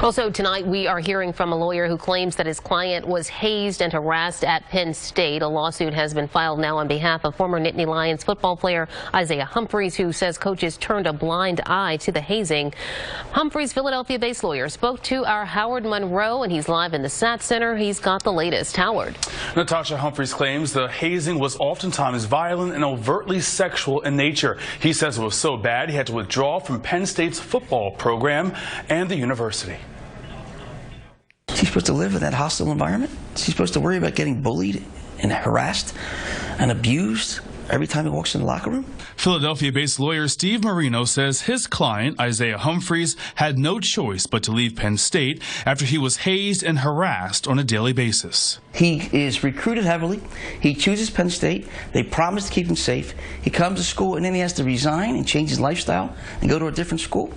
Also tonight, we are hearing from a lawyer who claims that his client was hazed and harassed at Penn State. A lawsuit has been filed now on behalf of former Nittany Lions football player Isaiah Humphries, who says coaches turned a blind eye to the hazing. Humphries' Philadelphia-based lawyer spoke to our Howard Monroe, and he's live in the SAT Center. He's got the latest. Howard. Natasha, Humphries claims the hazing was oftentimes violent and overtly sexual in nature. He says it was so bad he had to withdraw from Penn State's football program and the university. She's supposed to live in that hostile environment? She's supposed to worry about getting bullied and harassed and abused every time he walks in the locker room? Philadelphia-based lawyer Steve Marino says his client, Isaiah Humphries, had no choice but to leave Penn State after he was hazed and harassed on a daily basis. He is recruited heavily. He chooses Penn State. They promise to keep him safe. He comes to school and then he has to resign and change his lifestyle and go to a different school.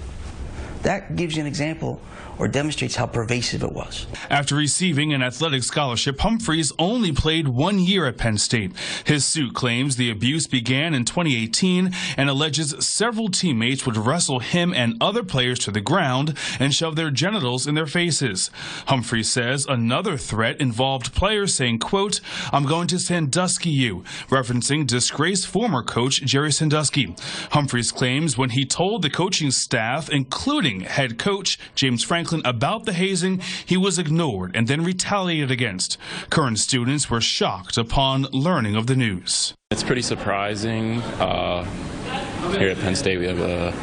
That gives you an example or demonstrates how pervasive it was. After receiving an athletic scholarship, Humphries only played 1 year at Penn State. His suit claims the abuse began in 2018 and alleges several teammates would wrestle him and other players to the ground and shove their genitals in their faces. Humphries says another threat involved players saying, quote, "I'm going to Sandusky you," referencing disgraced former coach Jerry Sandusky. Humphries claims when he told the coaching staff, including head coach James Franklin, about the hazing, he was ignored and then retaliated against. Current students were shocked upon learning of the news. It's pretty surprising. Here at Penn State, we have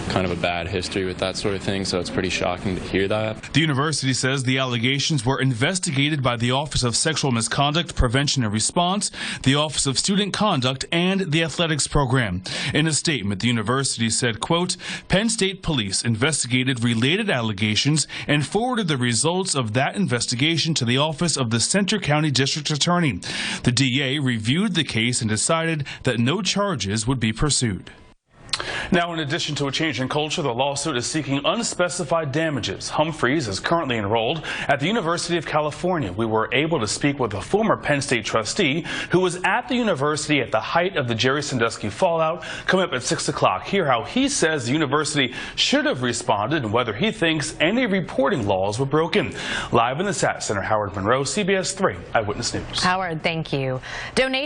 kind of a bad history with that sort of thing, so it's pretty shocking to hear that. The university says the allegations were investigated by the Office of Sexual Misconduct Prevention and Response, the Office of Student Conduct, and the athletics program. In a statement, the university said, quote, "Penn State police investigated related allegations and forwarded the results of that investigation to the Office of the Centre County District Attorney. The DA reviewed the case and decided that no charges would be pursued." Now, in addition to a change in culture, the lawsuit is seeking unspecified damages. Humphries is currently enrolled at the University of California. We were able to speak with a former Penn State trustee who was at the university at the height of the Jerry Sandusky fallout. Coming up at 6 o'clock, hear how he says the university should have responded and whether he thinks any reporting laws were broken. Live in the SAT Center, Howard Monroe, CBS 3 Eyewitness News. Howard, thank you. Donation